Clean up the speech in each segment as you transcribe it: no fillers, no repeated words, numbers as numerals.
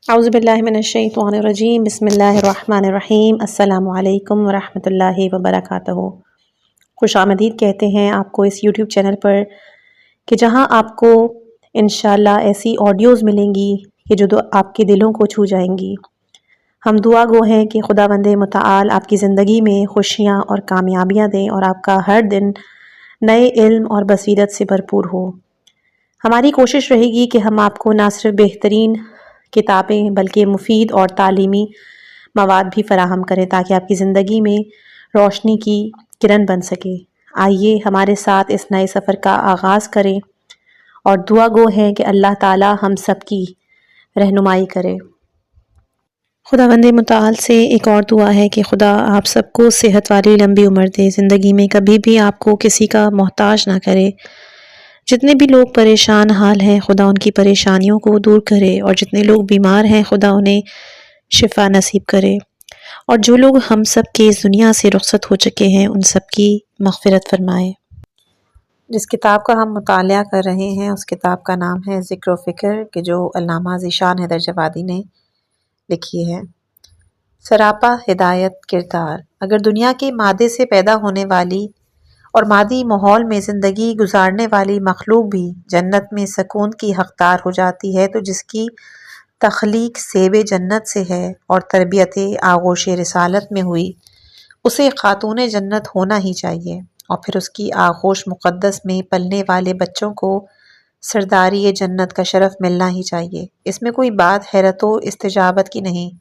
اعوذ باللہ من الشیطان الرجیم، بسم اللہ الرحمن الرحیم۔ السلام علیکم ورحمۃ اللہ وبرکاتہ۔ خوش آمدید کہتے ہیں آپ کو اس یوٹیوب چینل پر کہ جہاں آپ کو انشاءاللہ ایسی آڈیوز ملیں گی کہ جو آپ کے دلوں کو چھو جائیں گی۔ ہم دعا گو ہیں کہ خداوند متعال آپ کی زندگی میں خوشیاں اور کامیابیاں دیں اور آپ کا ہر دن نئے علم اور بصیرت سے بھرپور ہو۔ ہماری کوشش رہے گی کہ ہم آپ کو نہ صرف بہترین کتابیں بلکہ مفید اور تعلیمی مواد بھی فراہم کریں تاکہ آپ کی زندگی میں روشنی کی کرن بن سکے۔ آئیے ہمارے ساتھ اس نئے سفر کا آغاز کریں اور دعا گو ہیں کہ اللہ تعالی ہم سب کی رہنمائی کرے۔ خداوند متعال سے ایک اور دعا ہے کہ خدا آپ سب کو صحت والی لمبی عمر دے، زندگی میں کبھی بھی آپ کو کسی کا محتاج نہ کرے۔ جتنے بھی لوگ پریشان حال ہیں خدا ان کی پریشانیوں کو دور کرے، اور جتنے لوگ بیمار ہیں خدا انہیں شفا نصیب کرے، اور جو لوگ ہم سب کے اس دنیا سے رخصت ہو چکے ہیں ان سب کی مغفرت فرمائے۔ جس کتاب کا ہم مطالعہ کر رہے ہیں اس کتاب کا نام ہے ذکر و فکر، کہ جو علامہ ذیشان حیدر جوادی نے لکھی ہے۔ سراپا ہدایت کردار۔ اگر دنیا کے مادے سے پیدا ہونے والی اور مادی ماحول میں زندگی گزارنے والی مخلوق بھی جنت میں سکون کی حقدار ہو جاتی ہے تو جس کی تخلیق سیب جنت سے ہے اور تربیت آغوش رسالت میں ہوئی، اسے خاتون جنت ہونا ہی چاہیے، اور پھر اس کی آغوش مقدس میں پلنے والے بچوں کو سرداری جنت کا شرف ملنا ہی چاہیے۔ اس میں کوئی بات حیرت و استجابت کی نہیں۔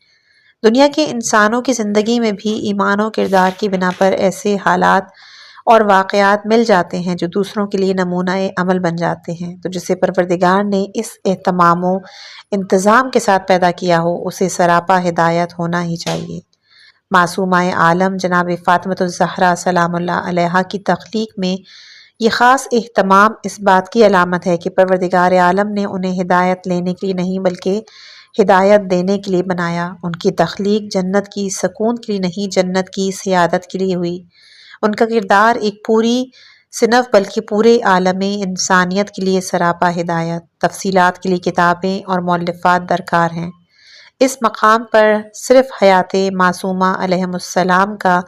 دنیا کے انسانوں کی زندگی میں بھی ایمان و کردار کی بنا پر ایسے حالات اور واقعات مل جاتے ہیں جو دوسروں کے لیے نمونہ عمل بن جاتے ہیں، تو جسے پروردگار نے اس اہتمام و انتظام کے ساتھ پیدا کیا ہو اسے سراپا ہدایت ہونا ہی چاہیے۔ معصومہ عالم جناب فاطمۃ الزہرا سلام اللہ علیہا کی تخلیق میں یہ خاص اہتمام اس بات کی علامت ہے کہ پروردگار عالم نے انہیں ہدایت لینے کے لیے نہیں بلکہ ہدایت دینے کے لیے بنایا۔ ان کی تخلیق جنت کی سکون کے لیے نہیں، جنت کی سعادت کے لیے ہوئی۔ ان کا کردار ایک پوری صنف بلکہ پورے عالم انسانیت کے لیے سراپا ہدایت۔ تفصیلات کے لیے کتابیں اور مؤلفات درکار ہیں۔ اس مقام پر صرف حیات معصومہ علیہم السلام کا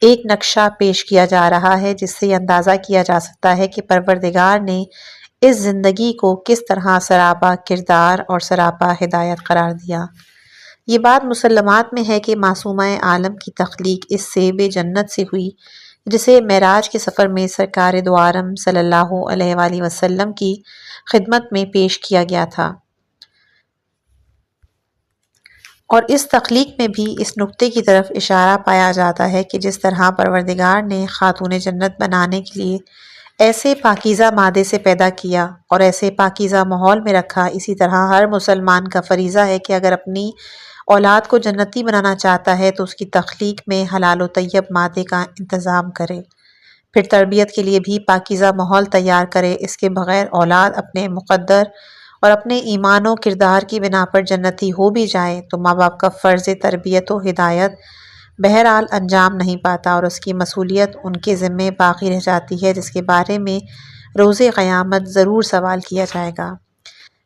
ایک نقشہ پیش کیا جا رہا ہے جس سے یہ اندازہ کیا جا سکتا ہے کہ پروردگار نے اس زندگی کو کس طرح سراپا کردار اور سراپا ہدایت قرار دیا۔ یہ بات مسلمات میں ہے کہ معصومہ عالم کی تخلیق اس سیب جنت سے ہوئی جسے معراج کے سفر میں سرکار دو عالم صلی اللہ علیہ وآلہ وسلم کی خدمت میں پیش کیا گیا تھا، اور اس تخلیق میں بھی اس نقطے کی طرف اشارہ پایا جاتا ہے کہ جس طرح پروردگار نے خاتون جنت بنانے کے لیے ایسے پاکیزہ مادے سے پیدا کیا اور ایسے پاکیزہ ماحول میں رکھا، اسی طرح ہر مسلمان کا فریضہ ہے کہ اگر اپنی اولاد کو جنتی بنانا چاہتا ہے تو اس کی تخلیق میں حلال و طیب مادے کا انتظام کرے، پھر تربیت کے لیے بھی پاکیزہ ماحول تیار کرے۔ اس کے بغیر اولاد اپنے مقدر اور اپنے ایمان و کردار کی بنا پر جنتی ہو بھی جائے تو ماں باپ کا فرض تربیت و ہدایت بہرحال انجام نہیں پاتا اور اس کی مسئولیت ان کے ذمے باقی رہ جاتی ہے، جس کے بارے میں روز قیامت ضرور سوال کیا جائے گا۔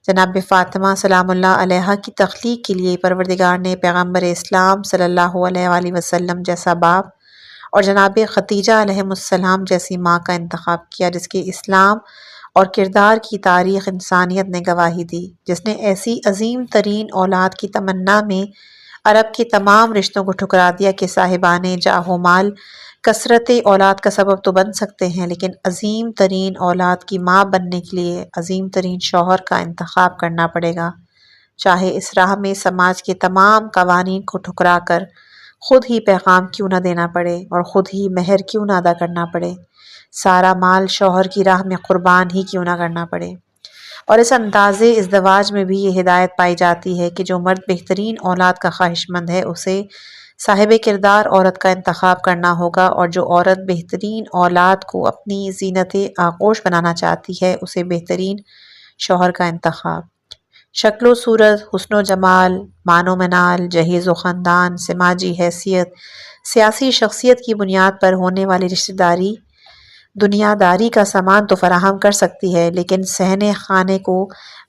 جناب فاطمہ سلام اللہ علیہا کی تخلیق کے لیے پروردگار نے پیغمبر اسلام صلی اللہ علیہ وآلہ وسلم جیسا باپ اور جناب خدیجہ علیہم السلام جیسی ماں کا انتخاب کیا، جس کے اسلام اور کردار کی تاریخ انسانیت نے گواہی دی، جس نے ایسی عظیم ترین اولاد کی تمنا میں عرب کے تمام رشتوں کو ٹھکرا دیا کہ صاحبان جاہ و مال کثرت اولاد کا سبب تو بن سکتے ہیں لیکن عظیم ترین اولاد کی ماں بننے کے لیے عظیم ترین شوہر کا انتخاب کرنا پڑے گا، چاہے اس راہ میں سماج کے تمام قوانین کو ٹھکرا کر خود ہی پیغام کیوں نہ دینا پڑے اور خود ہی مہر کیوں نہ ادا کرنا پڑے، سارا مال شوہر کی راہ میں قربان ہی کیوں نہ کرنا پڑے۔ اور اس انداز ازدواج میں بھی یہ ہدایت پائی جاتی ہے کہ جو مرد بہترین اولاد کا خواہش مند ہے اسے صاحب کردار عورت کا انتخاب کرنا ہوگا، اور جو عورت بہترین اولاد کو اپنی زینت آغوش بنانا چاہتی ہے اسے بہترین شوہر کا انتخاب۔ شکل و صورت، حسن و جمال، مان و منال، جہیز و خاندان، سماجی حیثیت، سیاسی شخصیت کی بنیاد پر ہونے والی رشتہ داری دنیا داری کا سامان تو فراہم کر سکتی ہے لیکن صحن خانے کو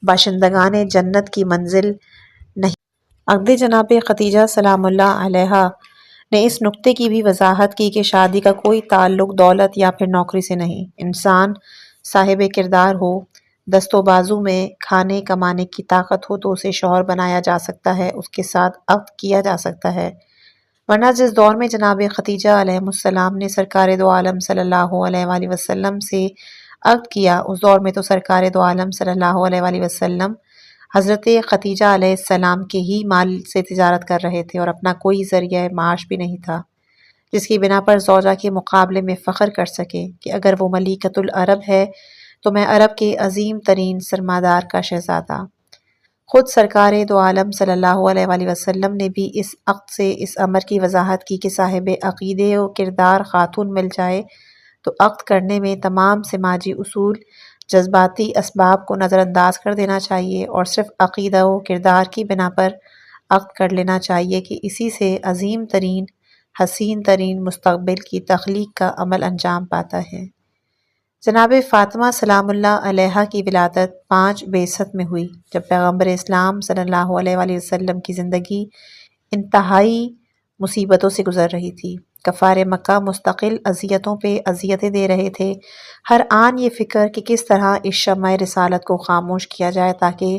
باشندگان جنت کی منزل نہیں۔ عقد جناب ختیجہ سلام اللہ علیہ نے اس نقطے کی بھی وضاحت کی کہ شادی کا کوئی تعلق دولت یا پھر نوکری سے نہیں۔ انسان صاحب کردار ہو، دست و بازو میں کھانے کمانے کی طاقت ہو تو اسے شوہر بنایا جا سکتا ہے، اس کے ساتھ عقد کیا جا سکتا ہے۔ ورنہ جس دور میں جناب ختیجہ علیہ السلام نے سرکار دو عالم صلی اللہ علیہ وآلہ وسلم سے عقد کیا، اس دور میں تو سرکار دو عالم صلی اللہ علیہ وآلہ وسلم حضرت ختیجہ علیہ السلام کے ہی مال سے تجارت کر رہے تھے اور اپنا کوئی ذریعہ معاش بھی نہیں تھا جس کی بنا پر زوجہ کے مقابلے میں فخر کر سکے کہ اگر وہ ملیکۃ العرب ہے تو میں عرب کے عظیم ترین سرمادار کا شہزادہ۔ خود سرکار دو عالم صلی اللہ علیہ وآلہ وسلم نے بھی اس عقد سے اس امر کی وضاحت کی کہ صاحب عقیدے و کردار خاتون مل جائے تو عقد کرنے میں تمام سماجی اصول، جذباتی اسباب کو نظر انداز کر دینا چاہیے اور صرف عقیدہ و کردار کی بنا پر عقد کر لینا چاہیے کہ اسی سے عظیم ترین، حسین ترین مستقبل کی تخلیق کا عمل انجام پاتا ہے۔ جناب فاطمہ سلام اللہ علیہا کی ولادت 5 بعثت میں ہوئی جب پیغمبر اسلام صلی اللہ علیہ وآلہ وسلم کی زندگی انتہائی مصیبتوں سے گزر رہی تھی۔ کفار مکہ مستقل اذیتوں پہ اذیتیں دے رہے تھے، ہر آن یہ فکر کہ کس طرح اس شمع رسالت کو خاموش کیا جائے تاکہ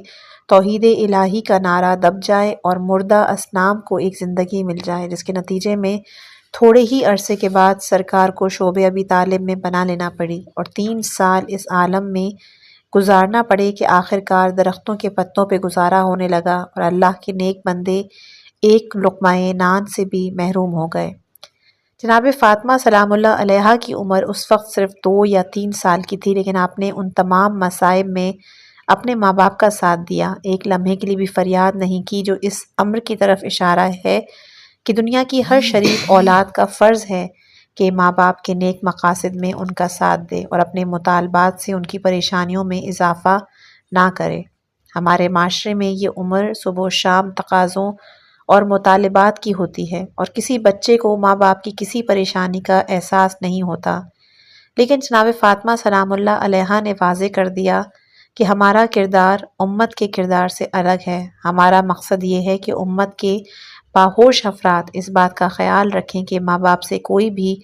توحید الہی کا نعرہ دب جائے اور مردہ اصنام کو ایک زندگی مل جائے، جس کے نتیجے میں تھوڑے ہی عرصے کے بعد سرکار کو شعب ابی طالب میں بنا لینا پڑی اور 3 سال اس عالم میں گزارنا پڑے کہ آخرکار درختوں کے پتوں پہ گزارا ہونے لگا اور اللہ کے نیک بندے ایک لقمہ نان سے بھی محروم ہو گئے۔ جناب فاطمہ سلام اللہ علیہا کی عمر اس وقت صرف 2 یا 3 سال کی تھی، لیکن آپ نے ان تمام مصائب میں اپنے ماں باپ کا ساتھ دیا، ایک لمحے کے لیے بھی فریاد نہیں کی، جو اس امر کی طرف اشارہ ہے کہ دنیا کی ہر شریف اولاد کا فرض ہے کہ ماں باپ کے نیک مقاصد میں ان کا ساتھ دے اور اپنے مطالبات سے ان کی پریشانیوں میں اضافہ نہ کرے۔ ہمارے معاشرے میں یہ عمر صبح و شام تقاضوں اور مطالبات کی ہوتی ہے اور کسی بچے کو ماں باپ کی کسی پریشانی کا احساس نہیں ہوتا، لیکن جناب فاطمہ سلام اللہ علیہا نے واضح کر دیا کہ ہمارا کردار امت کے کردار سے الگ ہے۔ ہمارا مقصد یہ ہے کہ امت کے باہوش افراد اس بات کا خیال رکھیں کہ ماں باپ سے کوئی بھی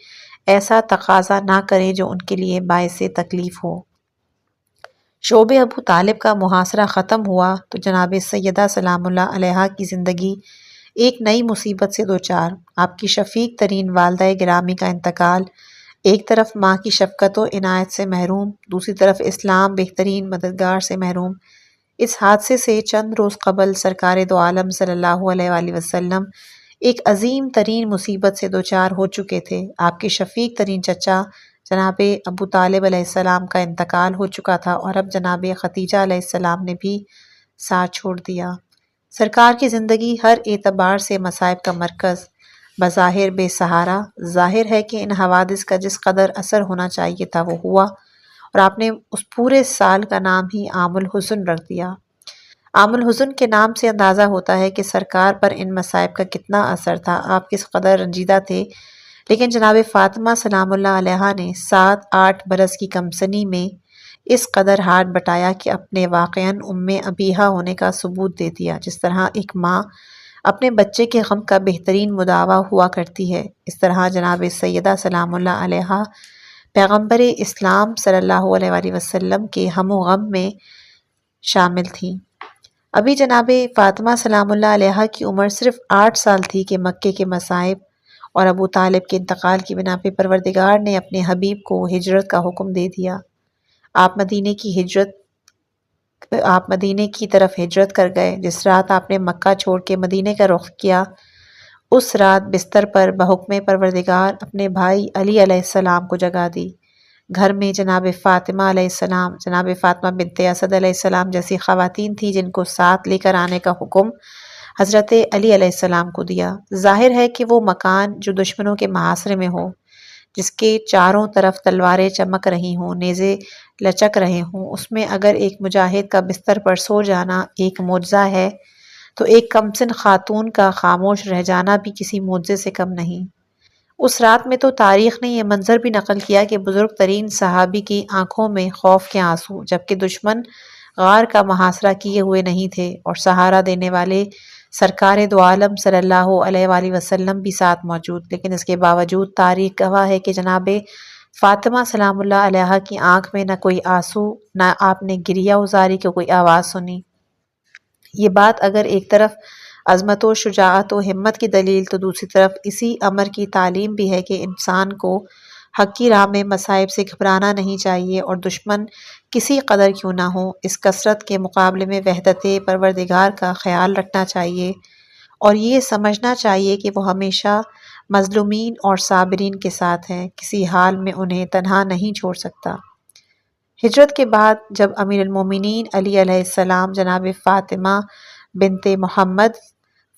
ایسا تقاضا نہ کریں جو ان کے لیے باعث تکلیف ہو۔ شعب ابو طالب کا محاصرہ ختم ہوا تو جناب سیدہ سلام اللہ علیہا کی زندگی ایک نئی مصیبت سے دوچار۔ آپ کی شفیق ترین والدہ گرامی کا انتقال، ایک طرف ماں کی شفقت و عنایت سے محروم، دوسری طرف اسلام بہترین مددگار سے محروم۔ اس حادثے سے چند روز قبل سرکار دو عالم صلی اللہ علیہ وآلہ وسلم ایک عظیم ترین مصیبت سے دوچار ہو چکے تھے۔ آپ کے شفیق ترین چچا جناب ابو طالب علیہ السلام کا انتقال ہو چکا تھا اور اب جناب ختیجہ علیہ السلام نے بھی ساتھ چھوڑ دیا۔ سرکار کی زندگی ہر اعتبار سے مصائب کا مرکز، بظاہر بے سہارا۔ ظاہر ہے کہ ان حوادث کا جس قدر اثر ہونا چاہیے تھا وہ ہوا اور آپ نے اس پورے سال کا نام ہی عام الحزن رکھ دیا۔ عام الحزن کے نام سے اندازہ ہوتا ہے کہ سرکار پر ان مصائب کا کتنا اثر تھا، آپ کس قدر رنجیدہ تھے، لیکن جناب فاطمہ سلام اللہ علیہا نے 7-8 برس کی کمسنی میں اس قدر ہاتھ بٹایا کہ اپنے واقعاً ام ابیہا ہونے کا ثبوت دے دیا۔ جس طرح ایک ماں اپنے بچے کے غم کا بہترین مداوا ہوا کرتی ہے، اس طرح جناب سیدہ سلام اللہ علیہا پیغمبر اسلام صلی اللہ علیہ وآلہ وسلم کے ہم و غم میں شامل تھیں۔ ابھی جناب فاطمہ سلام اللہ علیہا کی عمر صرف 8 سال تھی کہ مکے کے مصائب اور ابو طالب کے انتقال کی بنا پہ پروردگار نے اپنے حبیب کو ہجرت کا حکم دے دیا۔ آپ مدینے کی طرف ہجرت کر گئے۔ جس رات آپ نے مکہ چھوڑ کے مدینے کا رخ کیا، اس رات بستر پر بحکم پروردگار اپنے بھائی علی علیہ السلام کو جگا دی۔ گھر میں جناب فاطمہ علیہ السلام، جناب فاطمہ بنت اسد علیہ السلام جیسی خواتین تھیں جن کو ساتھ لے کر آنے کا حکم حضرت علی علیہ السلام کو دیا۔ ظاہر ہے کہ وہ مکان جو دشمنوں کے محاصرے میں ہو، جس کے چاروں طرف تلواریں چمک رہی ہوں، نیزے لچک رہے ہوں، اس میں اگر ایک مجاہد کا بستر پر سو جانا ایک معجزہ ہے تو ایک کمسن خاتون کا خاموش رہ جانا بھی کسی معجزے سے کم نہیں۔ اس رات میں تو تاریخ نے یہ منظر بھی نقل کیا کہ بزرگ ترین صحابی کی آنکھوں میں خوف کے آنسو، جبکہ دشمن غار کا محاصرہ کیے ہوئے نہیں تھے اور سہارا دینے والے سرکار دو عالم صلی اللہ علیہ وآلہ وسلم بھی ساتھ موجود، لیکن اس کے باوجود تاریخ گواہ ہے کہ جناب فاطمہ سلام اللہ علیہا کی آنکھ میں نہ کوئی آنسو، نہ آپ نے گریہ ازاری کی کوئی آواز سنی۔ یہ بات اگر ایک طرف عظمت و شجاعت و ہمت کی دلیل، تو دوسری طرف اسی امر کی تعلیم بھی ہے کہ انسان کو حق کی راہ میں مصائب سے گھبرانا نہیں چاہیے، اور دشمن کسی قدر کیوں نہ ہو، اس کثرت کے مقابلے میں وحدت پروردگار کا خیال رکھنا چاہیے، اور یہ سمجھنا چاہیے کہ وہ ہمیشہ مظلومین اور صابرین کے ساتھ ہیں، کسی حال میں انہیں تنہا نہیں چھوڑ سکتا۔ ہجرت کے بعد جب امیر المومنین علی علیہ السلام جناب فاطمہ بنت محمد،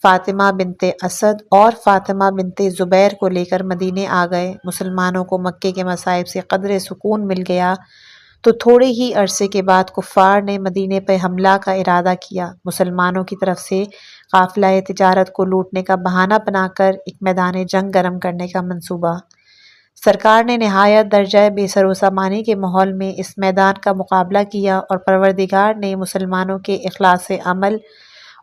فاطمہ بنت اسد اور فاطمہ بنت زبیر کو لے کر مدینے آ گئے، مسلمانوں کو مکے کے مصائب سے قدر سکون مل گیا، تو تھوڑے ہی عرصے کے بعد کفار نے مدینے پہ حملہ کا ارادہ کیا۔ مسلمانوں کی طرف سے قافلہ تجارت کو لوٹنے کا بہانہ بنا کر ایک میدان جنگ گرم کرنے کا منصوبہ۔ سرکار نے نہایت درجہ بے سر و سامانی کے ماحول میں اس میدان کا مقابلہ کیا، اور پروردگار نے مسلمانوں کے اخلاص عمل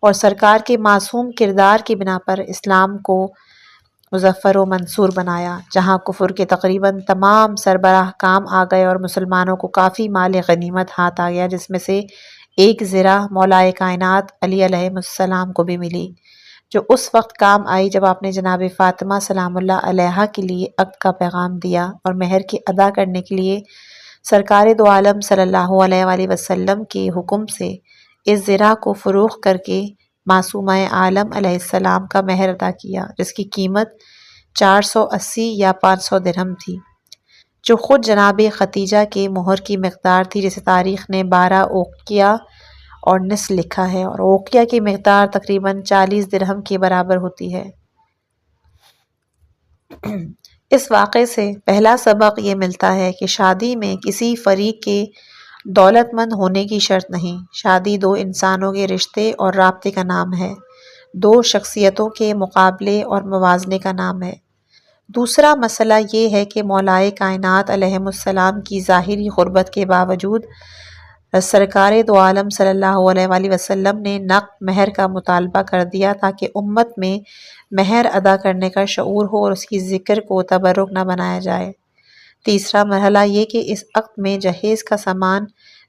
اور سرکار کے معصوم کردار کی بنا پر اسلام کو مظفر و منصور بنایا۔ جہاں کفر کے تقریباً تمام سربراہ کام آ گئے اور مسلمانوں کو کافی مال غنیمت ہاتھ آ گیا، جس میں سے ایک زرہ مولا کائنات علی علیہ السلام کو بھی ملی، جو اس وقت کام آئی جب آپ نے جناب فاطمہ سلام اللہ علیہا کے لیے عقد کا پیغام دیا، اور مہر کی ادا کرنے کے لیے سرکار دو عالم صلی اللہ علیہ وآلہ وسلم کے حکم سے اس زرہ کو فروخت کر کے معصومہ عالم علیہ السلام کا مہر ادا کیا، جس کی قیمت 480 یا 500 درہم تھی، جو خود جناب ختیجہ کے مہر کی مقدار تھی، جسے تاریخ نے 12 اوقیہ اور نصف لکھا ہے، اور اوقیہ کی مقدار تقریباً 40 درہم کے برابر ہوتی ہے۔ اس واقعے سے پہلا سبق یہ ملتا ہے کہ شادی میں کسی فریق کے دولت مند ہونے کی شرط نہیں، شادی دو انسانوں کے رشتے اور رابطے کا نام ہے، دو شخصیتوں کے مقابلے اور موازنے کا نام ہے۔ دوسرا مسئلہ یہ ہے کہ مولائے کائنات علیہ السلام کی ظاہری غربت کے باوجود سرکار دو عالم صلی اللہ علیہ وآلہ وسلم نے نقد مہر کا مطالبہ کر دیا، تاکہ امت میں مہر ادا کرنے کا شعور ہو اور اس کی ذکر کو تبرک نہ بنایا جائے۔ تیسرا مرحلہ یہ کہ اس عقد میں جہیز کا سامان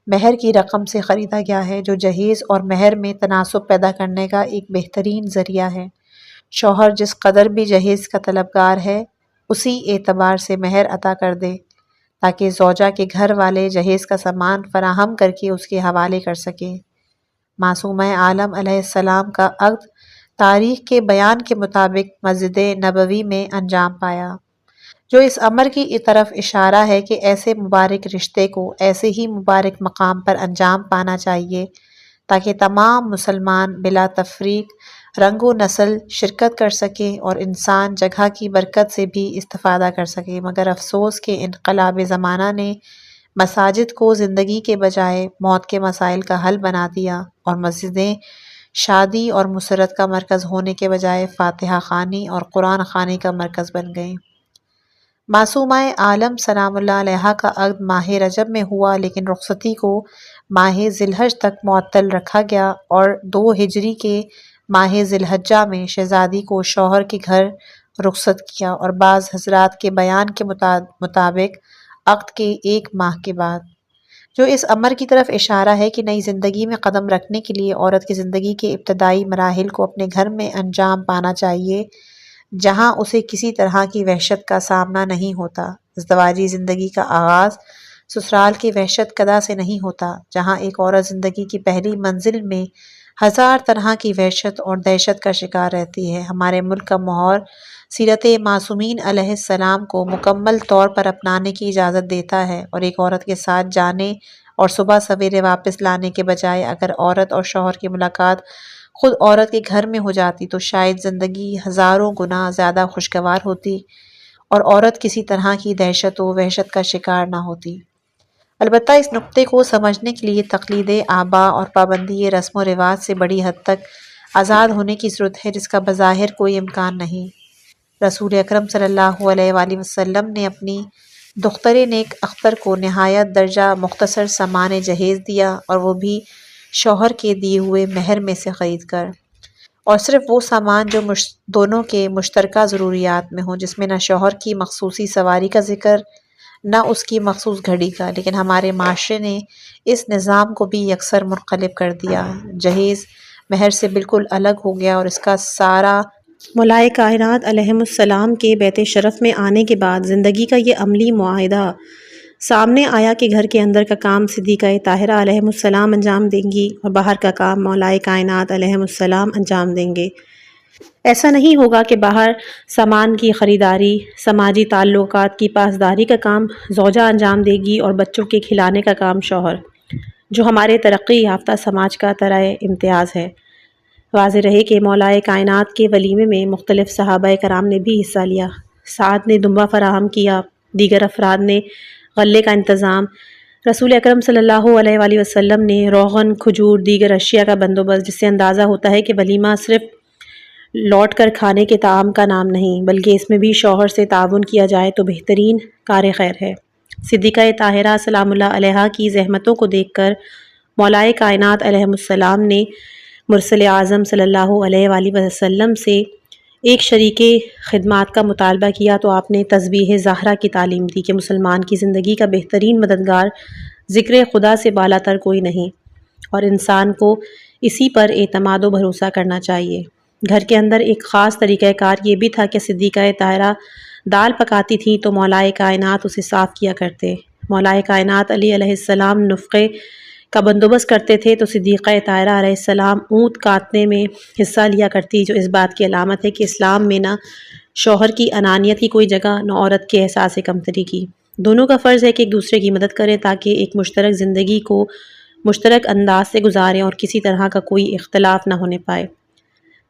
مہر کی رقم سے خریدا گیا ہے، جو جہیز اور مہر میں تناسب پیدا کرنے کا ایک بہترین ذریعہ ہے۔ شوہر جس قدر بھی جہیز کا طلبگار ہے، اسی اعتبار سے مہر عطا کر دے، تاکہ زوجہ کے گھر والے جہیز کا سامان فراہم کر کے اس کے حوالے کر سکیں۔ معصومہ عالم علیہ السلام کا عقد تاریخ کے بیان کے مطابق مسجد نبوی میں انجام پایا، جو اس امر کی طرف اشارہ ہے کہ ایسے مبارک رشتے کو ایسے ہی مبارک مقام پر انجام پانا چاہیے، تاکہ تمام مسلمان بلا تفریق رنگ و نسل شرکت کر سکیں اور انسان جگہ کی برکت سے بھی استفادہ کر سکے۔ مگر افسوس کہ انقلاب زمانہ نے مساجد کو زندگی کے بجائے موت کے مسائل کا حل بنا دیا، اور مسجدیں شادی اور مسرت کا مرکز ہونے کے بجائے فاتحہ خوانی اور قرآن خوانی کا مرکز بن گئیں۔ معصومہ عالم سلام اللہ علیہا کا عقد ماہ رجب میں ہوا، لیکن رخصتی کو ماہ ذی الحج تک معطل رکھا گیا، اور 2 ہجری کے ماہ ذی الحجہ میں شہزادی کو شوہر کے گھر رخصت کیا، اور بعض حضرات کے بیان کے مطابق عقد کے 1 ماہ کے بعد، جو اس امر کی طرف اشارہ ہے کہ نئی زندگی میں قدم رکھنے کے لیے عورت کی زندگی کے ابتدائی مراحل کو اپنے گھر میں انجام پانا چاہیے، جہاں اسے کسی طرح کی وحشت کا سامنا نہیں ہوتا۔ ازدواجی زندگی کا آغاز سسرال کی وحشت کدا سے نہیں ہوتا، جہاں ایک عورت زندگی کی پہلی منزل میں 1000 طرح کی وحشت اور دہشت کا شکار رہتی ہے۔ ہمارے ملک کا ماحول سیرت معصومین علیہ السلام کو مکمل طور پر اپنانے کی اجازت دیتا ہے، اور ایک عورت کے ساتھ جانے اور صبح سویرے واپس لانے کے بجائے اگر عورت اور شوہر کی ملاقات خود عورت کے گھر میں ہو جاتی تو شاید زندگی ہزاروں گنا زیادہ خوشگوار ہوتی، اور عورت کسی طرح کی دہشت و وحشت کا شکار نہ ہوتی۔ البتہ اس نقطے کو سمجھنے کے لیے تقلید آبا اور پابندی رسم و رواج سے بڑی حد تک آزاد ہونے کی ضرورت ہے، جس کا بظاہر کوئی امکان نہیں۔ رسول اکرم صلی اللہ علیہ وآلہ وسلم نے اپنی دختر نیک اختر کو نہایت درجہ مختصر سامان جہیز دیا، اور وہ بھی شوہر کے دیے ہوئے مہر میں سے خرید کر۔ اور صرف وہ سامان جو دونوں کے مشترکہ ضروریات میں ہوں، جس میں نہ شوہر کی مخصوصی سواری کا ذکر نہ اس کی مخصوص گھڑی کا۔ لیکن ہمارے معاشرے نے اس نظام کو بھی یکسر منقلب کر دیا، جہیز مہر سے بالکل الگ ہو گیا، اور اس کا سارا مولائے کائنات علیہ السلام کے بیت شرف میں آنے کے بعد زندگی کا یہ عملی معاہدہ سامنے آیا کہ گھر کے اندر کا کام صدیقہ طاہرہ علیہ السلام انجام دیں گی اور باہر کا کام مولائے کائنات علیہ السلام انجام دیں گے۔ ایسا نہیں ہوگا کہ باہر سامان کی خریداری، سماجی تعلقات کی پاسداری کا کام زوجہ انجام دے گی اور بچوں کے کھلانے کا کام شوہر، جو ہمارے ترقی یافتہ سماج کا طرح امتیاز ہے۔ واضح رہے کہ مولائے کائنات کے ولیمے میں مختلف صحابہ کرام نے بھی حصہ لیا۔ سعد نے دمبا فراہم کیا، دیگر افراد نے غلے کا انتظام، رسول اکرم صلی اللہ علیہ وآلہ وسلم نے روغن، کھجور، دیگر اشیاء کا بندوبست، جس سے اندازہ ہوتا ہے کہ ولیمہ صرف لوٹ کر کھانے کے طعام کا نام نہیں، بلکہ اس میں بھی شوہر سے تعاون کیا جائے تو بہترین کار خیر ہے۔ صدیقہ طاہرہ سلام اللہ علیہا کی زحمتوں کو دیکھ کر مولائے کائنات علیہ السلام نے مرسل اعظم صلی اللہ علیہ وآلہ وسلم سے ایک شریک خدمات کا مطالبہ کیا تو آپ نے تسبیح زہرا کی تعلیم دی کہ مسلمان کی زندگی کا بہترین مددگار ذکر خدا سے بالا تر کوئی نہیں، اور انسان کو اسی پر اعتماد و بھروسہ کرنا چاہیے۔ گھر کے اندر ایک خاص طریقہ کار یہ بھی تھا کہ صدیقہ طاہرہ دال پکاتی تھیں تو مولائے کائنات اسے صاف کیا کرتے۔ مولائے کائنات علیہ السلام نفقے کا بندوبست کرتے تھے تو صدیقہ طاہرہ علیہ السلام اونٹ کاٹنے میں حصہ لیا کرتی، جو اس بات کی علامت ہے کہ اسلام میں نہ شوہر کی انانیت کی کوئی جگہ، نہ عورت کے احساس کمتری کی۔ دونوں کا فرض ہے کہ ایک دوسرے کی مدد کریں تاکہ ایک مشترک زندگی کو مشترک انداز سے گزاریں اور کسی طرح کا کوئی اختلاف نہ ہونے پائے۔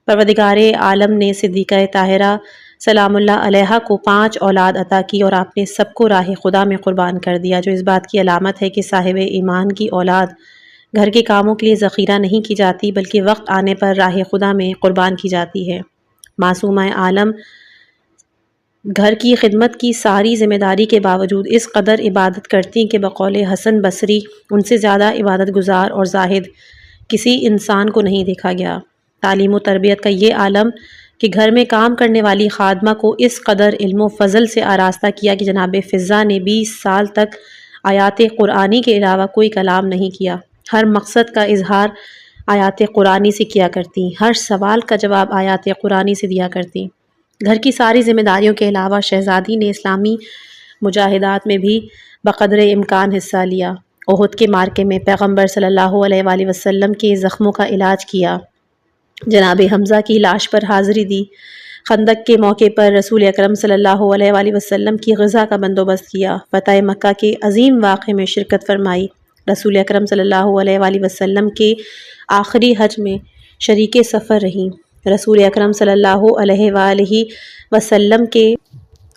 پروردگار عالم نے صدیقہ طاہرہ سلام اللہ علیہا کو 5 اولاد عطا کی اور آپ نے سب کو راہ خدا میں قربان کر دیا، جو اس بات کی علامت ہے کہ صاحب ایمان کی اولاد گھر کے کاموں کے لیے ذخیرہ نہیں کی جاتی، بلکہ وقت آنے پر راہ خدا میں قربان کی جاتی ہے۔ معصومہ عالم گھر کی خدمت کی ساری ذمہ داری کے باوجود اس قدر عبادت کرتی کہ بقول حسن بصری ان سے زیادہ عبادت گزار اور زاہد کسی انسان کو نہیں دیکھا گیا۔ تعلیم و تربیت کا یہ عالم کہ گھر میں کام کرنے والی خادمہ کو اس قدر علم و فضل سے آراستہ کیا کہ جناب فضہ نے 20 سال تک آیات قرآنی کے علاوہ کوئی کلام نہیں کیا۔ ہر مقصد کا اظہار آیات قرآنی سے کیا کرتی، ہر سوال کا جواب آیات قرآنی سے دیا کرتی۔ گھر کی ساری ذمہ داریوں کے علاوہ شہزادی نے اسلامی مجاہدات میں بھی بقدر امکان حصہ لیا۔ احد کے معرکے میں پیغمبر صلی اللہ علیہ وآلہ وسلم کے زخموں کا علاج کیا، جناب حمزہ کی لاش پر حاضری دی، خندق کے موقع پر رسول اکرم صلی اللہ علیہ وآلہ وسلم کی غذا کا بندوبست کیا، فتح مکہ کے عظیم واقعے میں شرکت فرمائی، رسول اکرم صلی اللہ علیہ وآلہ وسلم کے آخری حج میں شریک سفر رہیں، رسول اکرم صلی اللہ علیہ وآلہ وسلم کے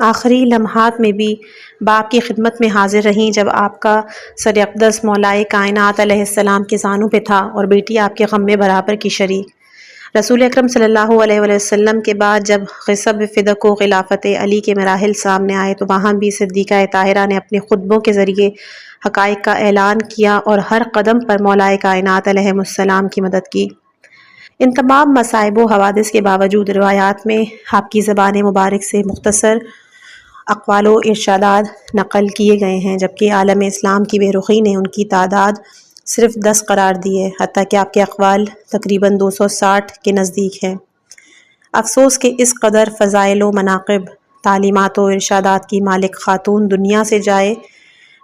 آخری لمحات میں بھی باپ کی خدمت میں حاضر رہیں جب آپ کا سر اقدس مولائے کائنات علیہ السلام کے زانوں پہ تھا اور بیٹی آپ کے غم میں برابر کی شریک۔ رسول اکرم صلی اللہ علیہ وآلہ وسلم کے بعد جب غصب فدق و خلافت علی کے مراحل سامنے آئے تو وہاں بھی صدیقہ طاہرہ نے اپنے خطبوں کے ذریعے حقائق کا اعلان کیا اور ہر قدم پر مولائے کائنات علیہ السلام کی مدد کی۔ ان تمام مصائب و حوادث کے باوجود روایات میں آپ کی زبان مبارک سے مختصر اقوال و ارشادات نقل کیے گئے ہیں، جبکہ عالم اسلام کی بے رخی نے ان کی تعداد صرف 10 قرار دی ہے، حتیٰ کہ آپ کے اقوال تقریباً 260 کے نزدیک ہیں۔ افسوس کہ اس قدر فضائل و مناقب، تعلیمات و ارشادات کی مالک خاتون دنیا سے جائے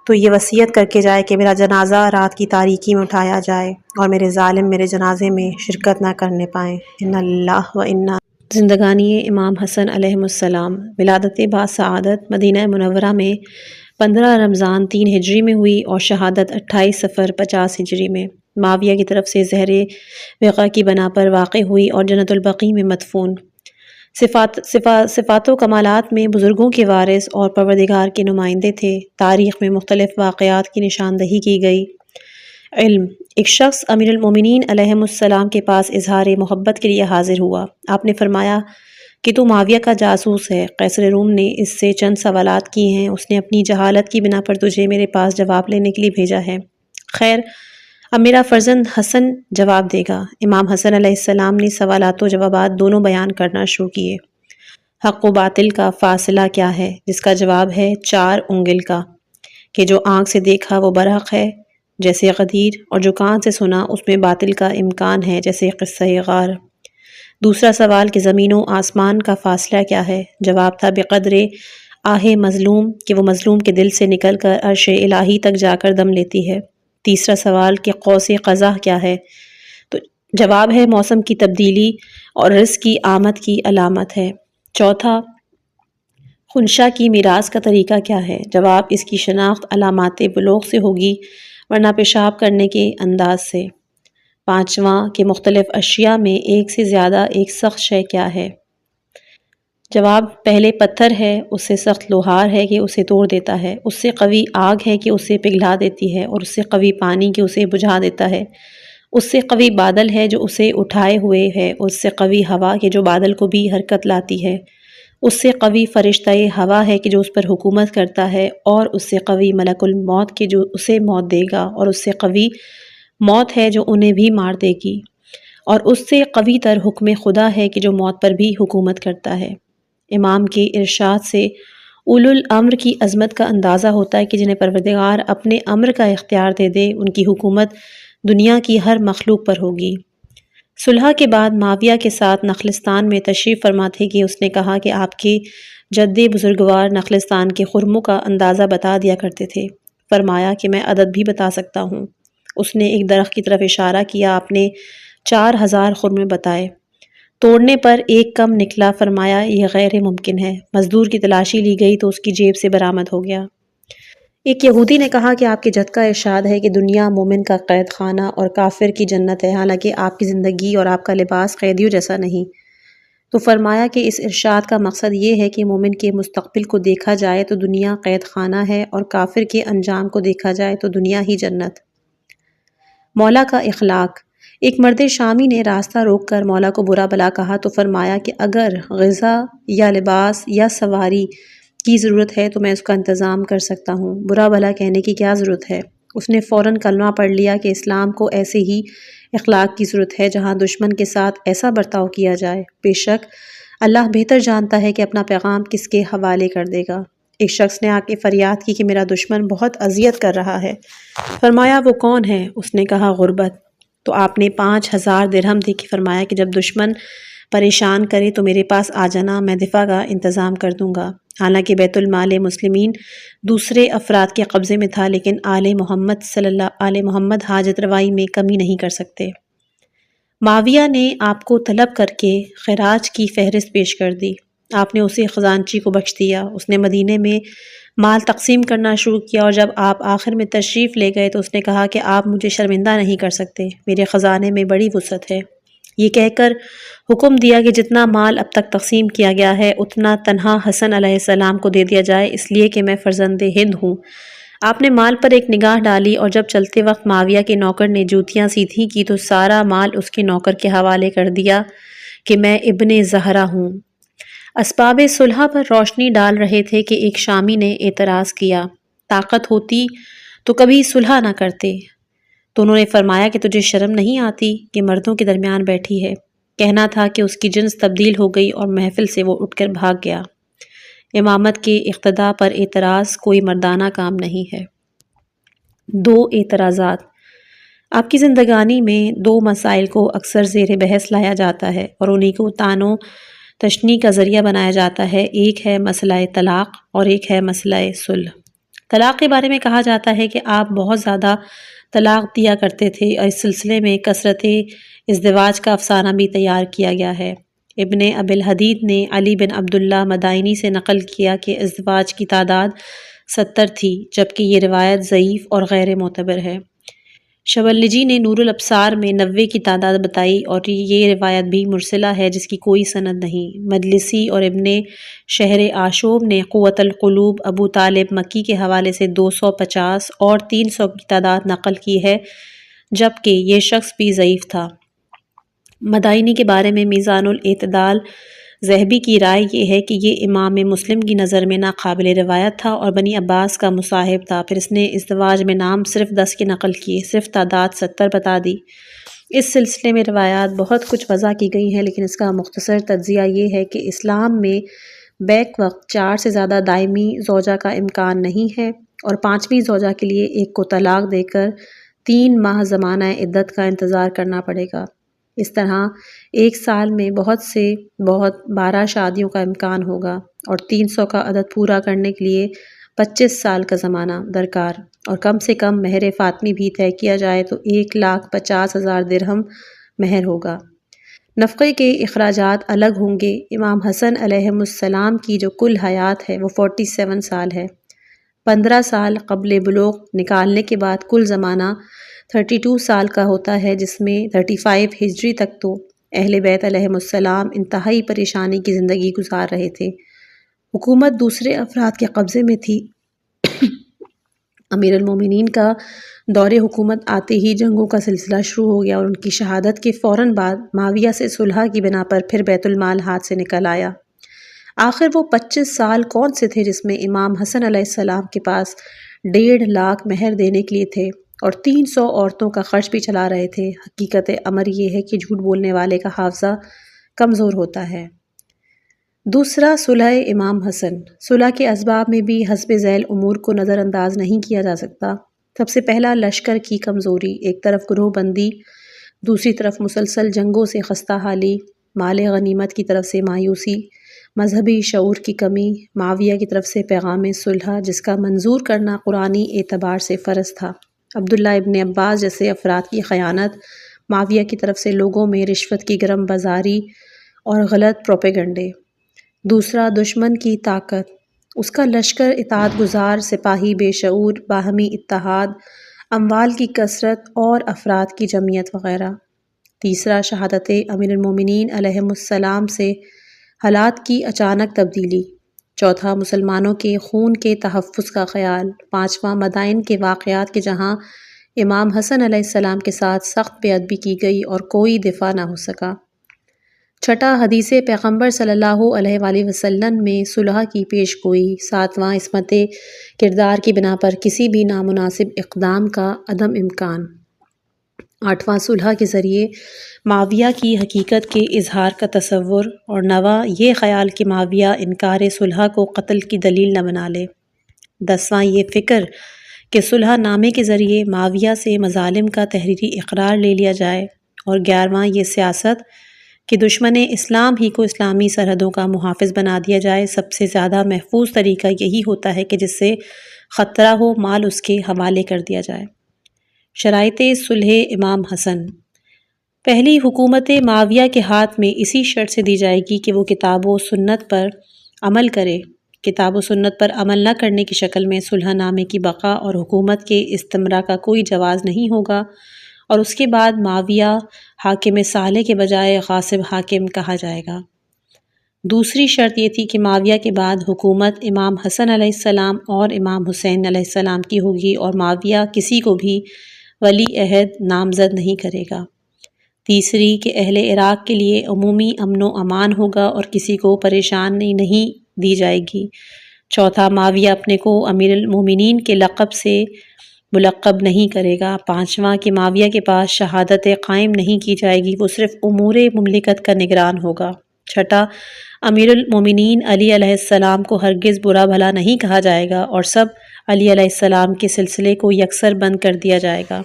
تو یہ وصیت کر کے جائے کہ میرا جنازہ رات کی تاریکی میں اٹھایا جائے اور میرے ظالم میرے جنازے میں شرکت نہ کرنے پائیں۔ ان اللہ و انا۔ زندگانی امام حسن علیہ السلام۔ ولادت باسعادت مدینہ منورہ میں 15 رمضان 3 ہجری میں ہوئی اور شہادت 28 صفر 50 ہجری میں معاویہ کی طرف سے زہر وغا کی بنا پر واقع ہوئی اور جنت البقیع میں مدفون۔ صفات و کمالات میں بزرگوں کے وارث اور پروردگار کے نمائندے تھے۔ تاریخ میں مختلف واقعات کی نشاندہی کی گئی۔ علم۔ ایک شخص امیر المومنین علیہ السلام کے پاس اظہار محبت کے لیے حاضر ہوا۔ آپ نے فرمایا کہ تو معاویہ کا جاسوس ہے، قیصر روم نے اس سے چند سوالات کی ہیں، اس نے اپنی جہالت کی بنا پر تجھے میرے پاس جواب لینے کے لیے بھیجا ہے۔ خیر، اب میرا فرزند حسن جواب دے گا۔ امام حسن علیہ السلام نے سوالات و جوابات دونوں بیان کرنا شروع کیے۔ حق و باطل کا فاصلہ کیا ہے؟ جس کا جواب ہے 4 انگل کا، کہ جو آنکھ سے دیکھا وہ برحق ہے جیسے غدیر، اور جو کان سے سنا اس میں باطل کا امکان ہے جیسے قصہ غار۔ دوسرا سوال کہ زمین و آسمان کا فاصلہ کیا ہے؟ جواب تھا بقدر آہ مظلوم، کہ وہ مظلوم کے دل سے نکل کر عرش الہی تک جا کر دم لیتی ہے۔ تیسرا سوال کہ قوس قزح کیا ہے؟ تو جواب ہے موسم کی تبدیلی اور رزق کی آمد کی علامت ہے۔ چوتھا خنشا کی میراث کا طریقہ کیا ہے؟ جواب اس کی شناخت علامات بلوغ سے ہوگی ورنہ پیشاب کرنے کے انداز سے۔ پانچواں کہ مختلف اشیاء میں ایک سے زیادہ ایک سخت شے کیا ہے؟ جواب پہلے پتھر ہے، اس سے سخت لوہار ہے کہ اسے توڑ دیتا ہے، اس سے قوی آگ ہے کہ اسے پگھلا دیتی ہے، اور اس سے قوی پانی کہ اسے بجھا دیتا ہے، اس سے قوی بادل ہے جو اسے اٹھائے ہوئے ہے، اس سے قوی ہوا کہ جو بادل کو بھی حرکت لاتی ہے، اس سے قوی فرشتہ ہوا ہے کہ جو اس پر حکومت کرتا ہے، اور اس سے قوی ملک الموت کہ جو اسے موت دے گا، اور اس سے قوی موت ہے جو انہیں بھی مار دے گی، اور اس سے قوی تر حکم خدا ہے کہ جو موت پر بھی حکومت کرتا ہے۔ امام کے ارشاد سے اولو الامر کی عظمت کا اندازہ ہوتا ہے کہ جنہیں پروردگار اپنے امر کا اختیار دے دے، ان کی حکومت دنیا کی ہر مخلوق پر ہوگی۔ صلح کے بعد معاویہ کے ساتھ نخلستان میں تشریف فرما تھے کہ اس نے کہا کہ آپ کے جد بزرگوار نخلستان کے خرموں کا اندازہ بتا دیا کرتے تھے۔ فرمایا کہ میں عدد بھی بتا سکتا ہوں۔ اس نے ایک درخت کی طرف اشارہ کیا، آپ نے 4000 خرمے بتائے۔ توڑنے پر ایک کم نکلا، فرمایا یہ غیر ممکن ہے۔ مزدور کی تلاشی لی گئی تو اس کی جیب سے برآمد ہو گیا۔ ایک یہودی نے کہا کہ آپ کے جد کا ارشاد ہے کہ دنیا مومن کا قید خانہ اور کافر کی جنت ہے، حالانکہ آپ کی زندگی اور آپ کا لباس قیدیوں جیسا نہیں۔ تو فرمایا کہ اس ارشاد کا مقصد یہ ہے کہ مومن کے مستقبل کو دیکھا جائے تو دنیا قید خانہ ہے، اور کافر کے انجام کو دیکھا جائے تو دنیا ہی جنت۔ مولا کا اخلاق۔ ایک مرد شامی نے راستہ روک کر مولا کو برا بلا کہا تو فرمایا کہ اگر غذا یا لباس یا سواری کی ضرورت ہے تو میں اس کا انتظام کر سکتا ہوں، برا بلا کہنے کی کیا ضرورت ہے؟ اس نے فوراً کلمہ پڑھ لیا کہ اسلام کو ایسے ہی اخلاق کی ضرورت ہے جہاں دشمن کے ساتھ ایسا برتاؤ کیا جائے۔ بے شک اللہ بہتر جانتا ہے کہ اپنا پیغام کس کے حوالے کر دے گا۔ ایک شخص نے آ کے فریاد کی کہ میرا دشمن بہت اذیت کر رہا ہے۔ فرمایا وہ کون ہے؟ اس نے کہا غربت۔ تو آپ نے 5000 درہم دے کے فرمایا کہ جب دشمن پریشان کرے تو میرے پاس آ جانا، میں دفاع کا انتظام کر دوں گا۔ حالانکہ بیت المال مسلمین دوسرے افراد کے قبضے میں تھا، لیکن آل محمد حاجت روائی میں کمی نہیں کر سکتے۔ معاویہ نے آپ کو طلب کر کے خراج کی فہرست پیش کر دی۔ آپ نے اسے خزانچی کو بخش دیا۔ اس نے مدینے میں مال تقسیم کرنا شروع کیا، اور جب آپ آخر میں تشریف لے گئے تو اس نے کہا کہ آپ مجھے شرمندہ نہیں کر سکتے، میرے خزانے میں بڑی وسعت ہے۔ یہ کہہ کر حکم دیا کہ جتنا مال اب تک تقسیم کیا گیا ہے اتنا تنہا حسن علیہ السلام کو دے دیا جائے، اس لیے کہ میں فرزند ہند ہوں۔ آپ نے مال پر ایک نگاہ ڈالی، اور جب چلتے وقت معاویہ کے نوکر نے جوتیاں سیدھی کی تو سارا مال اس کے نوکر کے حوالے کر دیا کہ میں ابن زہرا ہوں۔ اسباب صلح پر روشنی ڈال رہے تھے کہ ایک شامی نے اعتراض کیا، طاقت ہوتی تو کبھی صلح نہ کرتے؟ تو انہوں نے فرمایا کہ تجھے شرم نہیں آتی کہ مردوں کے درمیان بیٹھی ہے؟ کہنا تھا کہ اس کی جنس تبدیل ہو گئی اور محفل سے وہ اٹھ کر بھاگ گیا۔ امامت کے اقتداء پر اعتراض کوئی مردانہ کام نہیں ہے۔ 2 اعتراضات۔ آپ کی زندگانی میں 2 مسائل کو اکثر زیر بحث لایا جاتا ہے اور انہی کو طعن و تشنیع کا ذریعہ بنایا جاتا ہے۔ ایک ہے مسئلہ طلاق اور ایک ہے مسئلہ صلح۔ طلاق کے بارے میں کہا جاتا ہے کہ آپ بہت زیادہ طلاق دیا کرتے تھے، اور اس سلسلے میں کثرت ازدواج کا افسانہ بھی تیار کیا گیا ہے۔ ابن ابی الحدید نے علی بن عبداللہ مدائنی سے نقل کیا کہ ازدواج کی تعداد 70 تھی، جبکہ یہ روایت ضعیف اور غیر معتبر ہے۔ شبلجی نے نور الابصار میں 90 کی تعداد بتائی، اور یہ روایت بھی مرسلہ ہے جس کی کوئی سند نہیں۔ مجلسی اور ابن شہر آشوب نے قوت القلوب ابو طالب مکی کے حوالے سے 250 اور 300 کی تعداد نقل کی ہے، جبکہ یہ شخص بھی ضعیف تھا۔ مدائنی کے بارے میں میزان الاعتدال ذہبی کی رائے یہ ہے کہ یہ امام مسلم کی نظر میں ناقابل روایت تھا اور بنی عباس کا مصاحب تھا۔ پھر اس نے ازدواج میں نام صرف 10 کی نقل کیے، صرف تعداد 70 بتا دی۔ اس سلسلے میں روایات بہت کچھ وضع کی گئی ہیں، لیکن اس کا مختصر تجزیہ یہ ہے کہ اسلام میں بیک وقت 4 سے زیادہ دائمی زوجہ کا امکان نہیں ہے اور 5ویں زوجہ کے لیے ایک کو طلاق دے کر 3 ماہ زمانہ عدت کا انتظار کرنا پڑے گا۔ اس طرح ایک سال میں بہت 12 شادیوں کا امکان ہوگا اور 300 کا عدد پورا کرنے کے لیے 25 سال کا زمانہ درکار، اور کم سے کم مہر فاطمی بھی طے کیا جائے تو 1,50,000 درہم مہر ہوگا۔ نفقے کے اخراجات الگ ہوں گے۔ امام حسن علیہ السلام کی جو کل حیات ہے وہ 47 سال ہے۔ 15 سال قبل بلوغ نکالنے کے بعد کل زمانہ 32 سال کا ہوتا ہے، جس میں 35 ہجری تک تو اہل بیت علیہ السلام انتہائی پریشانی کی زندگی گزار رہے تھے۔ حکومت دوسرے افراد کے قبضے میں تھی۔ امیر المومنین کا دور حکومت آتے ہی جنگوں کا سلسلہ شروع ہو گیا اور ان کی شہادت کے فوراً بعد معاویہ سے صلح کی بنا پر پھر بیت المال ہاتھ سے نکل آیا۔ آخر وہ 25 سال کون سے تھے جس میں امام حسن علیہ السلام کے پاس 1.5 لاکھ مہر دینے کے لیے تھے اور 300 عورتوں کا خرچ بھی چلا رہے تھے؟ حقیقت امر یہ ہے کہ جھوٹ بولنے والے کا حافظہ کمزور ہوتا ہے۔ دوسرا، صلح امام حسن۔ صلح کے اسباب میں بھی حسب ذیل امور کو نظر انداز نہیں کیا جا سکتا۔ سب سے پہلا، لشکر کی کمزوری۔ ایک طرف گروہ بندی، دوسری طرف مسلسل جنگوں سے خستہ حالی، مال غنیمت کی طرف سے مایوسی، مذہبی شعور کی کمی۔ معاویہ کی طرف سے پیغام صلح جس کا منظور کرنا قرآنی اعتبار سے فرض تھا، عبداللہ ابن عباس جیسے افراد کی خیانت، معاویہ کی طرف سے لوگوں میں رشوت کی گرم بازاری اور غلط پروپیگنڈے۔ دوسرا، دشمن کی طاقت، اس کا لشکر، اطاعت گزار سپاہی بے شعور، باہمی اتحاد، اموال کی کثرت اور افراد کی جمعیت وغیرہ۔ تیسرا، شہادت امیر المومنین علیہ السلام سے حالات کی اچانک تبدیلی۔ چوتھا، مسلمانوں کے خون کے تحفظ کا خیال۔ پانچواں، مدائن کے واقعات کہ جہاں امام حسن علیہ السلام کے ساتھ سخت بے ادبی کی گئی اور کوئی دفاع نہ ہو سکا۔ چھٹا، حدیث پیغمبر صلی اللہ علیہ وآلہ وسلم میں صلح کی پیش گوئی۔ ساتواں، عصمت کردار کی بنا پر کسی بھی نامناسب اقدام کا عدم امکان۔ آٹھواں، صلح کے ذریعے معاویہ کی حقیقت کے اظہار کا تصور، اور نواں، یہ خیال کہ معاویہ انکار صلح کو قتل کی دلیل نہ بنا لے۔ دسواں، یہ فکر کہ صلح نامے کے ذریعے معاویہ سے مظالم کا تحریری اقرار لے لیا جائے، اور 11واں، یہ سیاست کہ دشمن اسلام ہی کو اسلامی سرحدوں کا محافظ بنا دیا جائے۔ سب سے زیادہ محفوظ طریقہ یہی ہوتا ہے کہ جس سے خطرہ ہو مال اس کے حوالے کر دیا جائے۔ شرائط صلح امام حسن۔ پہلی، حکومت معاویہ کے ہاتھ میں اسی شرط سے دی جائے گی کہ وہ کتاب و سنت پر عمل کرے۔ کتاب و سنت پر عمل نہ کرنے کی شکل میں صلح نامے کی بقا اور حکومت کے استمرا کا کوئی جواز نہیں ہوگا، اور اس کے بعد معاویہ حاکم صالح کے بجائے غاصب حاکم کہا جائے گا۔ دوسری شرط یہ تھی کہ معاویہ کے بعد حکومت امام حسن علیہ السلام اور امام حسین علیہ السلام کی ہوگی، اور معاویہ کسی کو بھی ولی عہد نامزد نہیں کرے گا۔ تیسری، کہ اہل عراق کے لیے عمومی امن و امان ہوگا اور کسی کو پریشانی نہیں دی جائے گی۔ چوتھا، معاویہ اپنے کو امیر المومنین کے لقب سے ملقب نہیں کرے گا۔ پانچواں، کہ معاویہ کے پاس شہادت قائم نہیں کی جائے گی، وہ صرف امور مملکت کا نگران ہوگا۔ چھٹا، امیر المومنین علی علیہ السلام کو ہرگز برا بھلا نہیں کہا جائے گا اور سب علی علیہ السلام کے سلسلے کو یکسر بند کر دیا جائے گا۔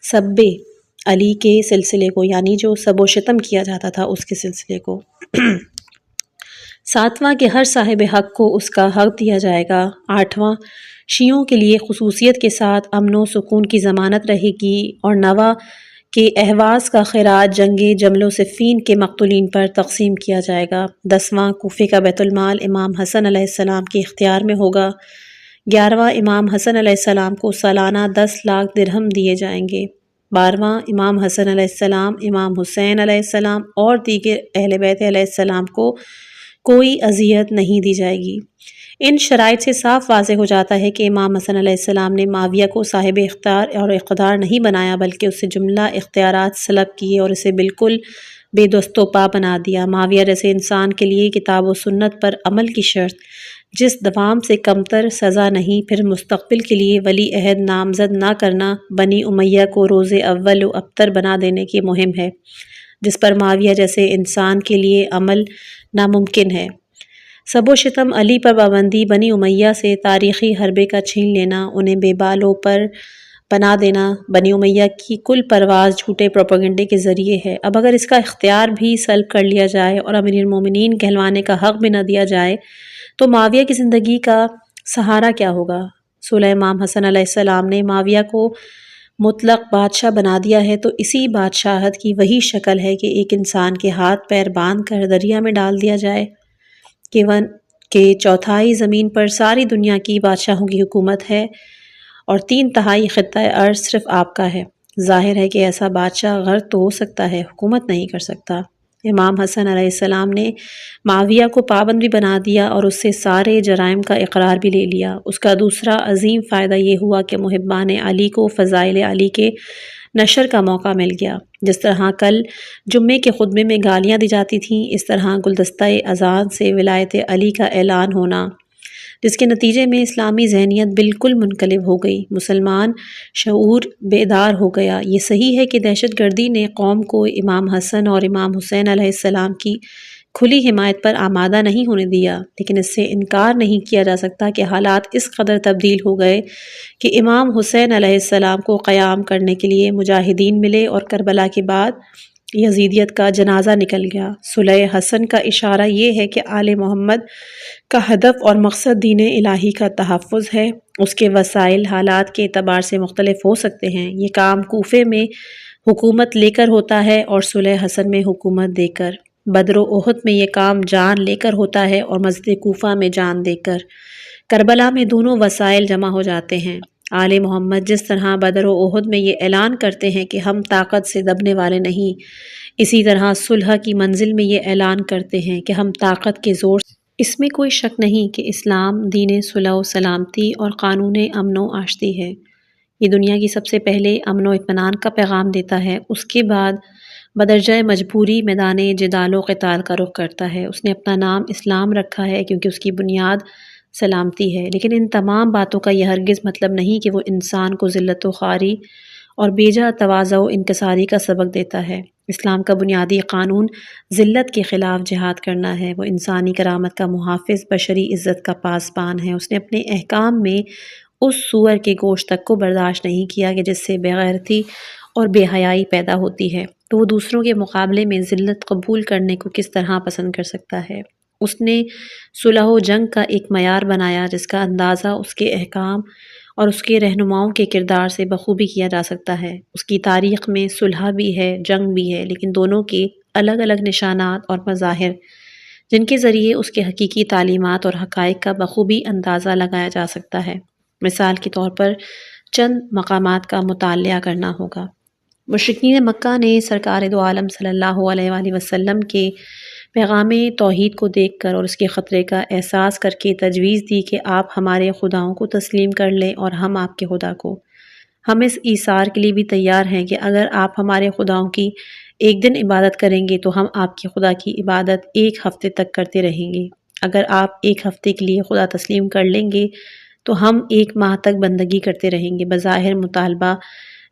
سب علی کے سلسلے کو، یعنی جو سب و شتم کیا جاتا تھا اس کے سلسلے کو۔ ساتواں، کہ ہر صاحب حق کو اس کا حق دیا جائے گا۔ آٹھواں، شیعوں کے لیے خصوصیت کے ساتھ امن و سکون کی ضمانت رہے گی۔ اور نواں، کہ اہواز کا خراج جنگ جمل و صفین کے مقتولین پر تقسیم کیا جائے گا۔ 10واں، کوفے کا بیت المال امام حسن علیہ السلام کے اختیار میں ہوگا۔ 11واں، امام حسن علیہ السلام کو سالانہ 10 لاکھ درہم دیے جائیں گے۔ 12واں، امام حسن علیہ السلام، امام حسین علیہ السلام اور دیگر اہل بیت علیہ السلام کو کوئی اذیت نہیں دی جائے گی۔ ان شرائط سے صاف واضح ہو جاتا ہے کہ امام حسن علیہ السلام نے معاویہ کو صاحب اختیار اور اقتدار نہیں بنایا، بلکہ اس سے جملہ اختیارات سلب کیے اور اسے بالکل بے دست و پا بنا دیا۔ معاویہ جیسے انسان کے لیے کتاب و سنت پر عمل کی شرط جس دوام سے کمتر سزا نہیں، پھر مستقبل کے لیے ولی عہد نامزد نہ کرنا بنی امیہ کو روز اول و ابتر بنا دینے کی مہم ہے، جس پر معاویہ جیسے انسان کے لیے عمل ناممکن ہے۔ سب و شتم علی پر پابندی بنی امیہ سے تاریخی حربے کا چھین لینا، انہیں بے بالوں پر بنا دینا بنی امیہ کی کل پرواز جھوٹے پروپیگنڈے کے ذریعے ہے۔ اب اگر اس کا اختیار بھی سلب کر لیا جائے اور امیر المومنین کہلوانے کا حق بھی نہ دیا جائے تو معاویہ کی زندگی کا سہارا کیا ہوگا؟ صلح امام حسن علیہ السلام نے معاویہ کو مطلق بادشاہ بنا دیا ہے تو اسی بادشاہت کی وہی شکل ہے کہ ایک انسان کے ہاتھ پیر باندھ کر دریا میں ڈال دیا جائے کہ چوتھائی زمین پر ساری دنیا کی بادشاہوں کی حکومت ہے اور 3/4 خطہ ارض صرف آپ کا ہے۔ ظاہر ہے کہ ایسا بادشاہ غرق تو ہو سکتا ہے، حکومت نہیں کر سکتا۔ امام حسن علیہ السلام نے معاویہ کو پابند بھی بنا دیا اور اس سے سارے جرائم کا اقرار بھی لے لیا۔ اس کا دوسرا عظیم فائدہ یہ ہوا کہ محبان علی کو فضائل علی کے نشر کا موقع مل گیا۔ جس طرح کل جمعے کے خطبے میں گالیاں دی جاتی تھیں، اس طرح گلدستہ اذان سے ولایت علی کا اعلان ہونا، جس کے نتیجے میں اسلامی ذہنیت بالکل منقلب ہو گئی، مسلمان شعور بیدار ہو گیا۔ یہ صحیح ہے کہ دہشت گردی نے قوم کو امام حسن اور امام حسین علیہ السلام کی کھلی حمایت پر آمادہ نہیں ہونے دیا، لیکن اس سے انکار نہیں کیا جا سکتا کہ حالات اس قدر تبدیل ہو گئے کہ امام حسین علیہ السلام کو قیام کرنے کے لیے مجاہدین ملے اور کربلا کے بعد یزیدیت کا جنازہ نکل گیا۔ صلح حسن کا اشارہ یہ ہے کہ آل محمد کا ہدف اور مقصد دین الہی کا تحفظ ہے۔ اس کے وسائل حالات کے اعتبار سے مختلف ہو سکتے ہیں۔ یہ کام کوفے میں حکومت لے کر ہوتا ہے اور صلح حسن میں حکومت دے کر۔ بدر و احد میں یہ کام جان لے کر ہوتا ہے اور مسجد کوفہ میں جان دے کر۔ کربلا میں دونوں وسائل جمع ہو جاتے ہیں۔ آل محمد جس طرح بدر و احد میں یہ اعلان کرتے ہیں کہ ہم طاقت سے دبنے والے نہیں، اسی طرح صلح کی منزل میں یہ اعلان کرتے ہیں کہ ہم طاقت کے زور سے۔ اس میں کوئی شک نہیں کہ اسلام دین صلح و سلامتی اور قانون امن و آشتی ہے۔ یہ دنیا کی سب سے پہلے امن و اطمینان کا پیغام دیتا ہے، اس کے بعد بدرجہ مجبوری میدان جدال و قتال کا رخ کرتا ہے۔ اس نے اپنا نام اسلام رکھا ہے کیونکہ اس کی بنیاد سلامتی ہے، لیکن ان تمام باتوں کا یہ ہرگز مطلب نہیں کہ وہ انسان کو ذلت و خواری اور بیجا تواضع و انکساری کا سبق دیتا ہے۔ اسلام کا بنیادی قانون ذلت کے خلاف جہاد کرنا ہے، وہ انسانی کرامت کا محافظ، بشری عزت کا پاسبان ہے۔ اس نے اپنے احکام میں اس سور کے گوشت تک کو برداشت نہیں کیا کہ جس سے بے غیرتی اور بے حیائی پیدا ہوتی ہے، تو وہ دوسروں کے مقابلے میں ذلت قبول کرنے کو کس طرح پسند کر سکتا ہے۔ اس نے صلح و جنگ کا ایک معیار بنایا جس کا اندازہ اس کے احکام اور اس کے رہنماؤں کے کردار سے بخوبی کیا جا سکتا ہے۔ اس کی تاریخ میں صلح بھی ہے، جنگ بھی ہے، لیکن دونوں کے الگ الگ نشانات اور مظاہر جن کے ذریعے اس کے حقیقی تعلیمات اور حقائق کا بخوبی اندازہ لگایا جا سکتا ہے۔ مثال کے طور پر چند مقامات کا مطالعہ کرنا ہوگا۔ مشرکین مکہ نے سرکار دو عالم صلی اللہ علیہ وآلہ وسلم کے پیغام توحید کو دیکھ کر اور اس کے خطرے کا احساس کر کے تجویز دی کہ آپ ہمارے خداؤں کو تسلیم کر لیں اور ہم آپ کے خدا کو۔ ہم اس ایثار کے لیے بھی تیار ہیں کہ اگر آپ ہمارے خداؤں کی ایک دن عبادت کریں گے تو ہم آپ کے خدا کی عبادت 1 ہفتے تک کرتے رہیں گے۔ اگر آپ 1 ہفتے کے لیے خدا تسلیم کر لیں گے تو ہم 1 ماہ تک بندگی کرتے رہیں گے۔ بظاہر مطالبہ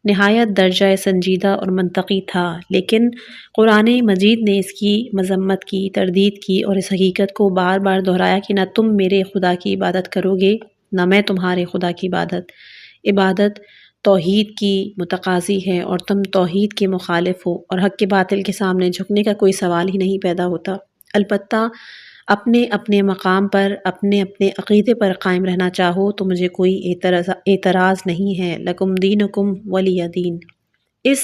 نہایت درجہ سنجیدہ اور منطقی تھا، لیکن قرآن مجید نے اس کی مذمت کی، تردید کی اور اس حقیقت کو بار بار دہرایا کہ نہ تم میرے خدا کی عبادت کرو گے نہ میں تمہارے خدا کی عبادت۔ عبادت توحید کی متقاضی ہے اور تم توحید کے مخالف ہو اور حق کے باطل کے سامنے جھکنے کا کوئی سوال ہی نہیں پیدا ہوتا۔ البتہ اپنے اپنے مقام پر اپنے اپنے عقیدے پر قائم رہنا چاہو تو مجھے کوئی اعتراض نہیں ہے۔ لکم دینکم ولی دین۔ اس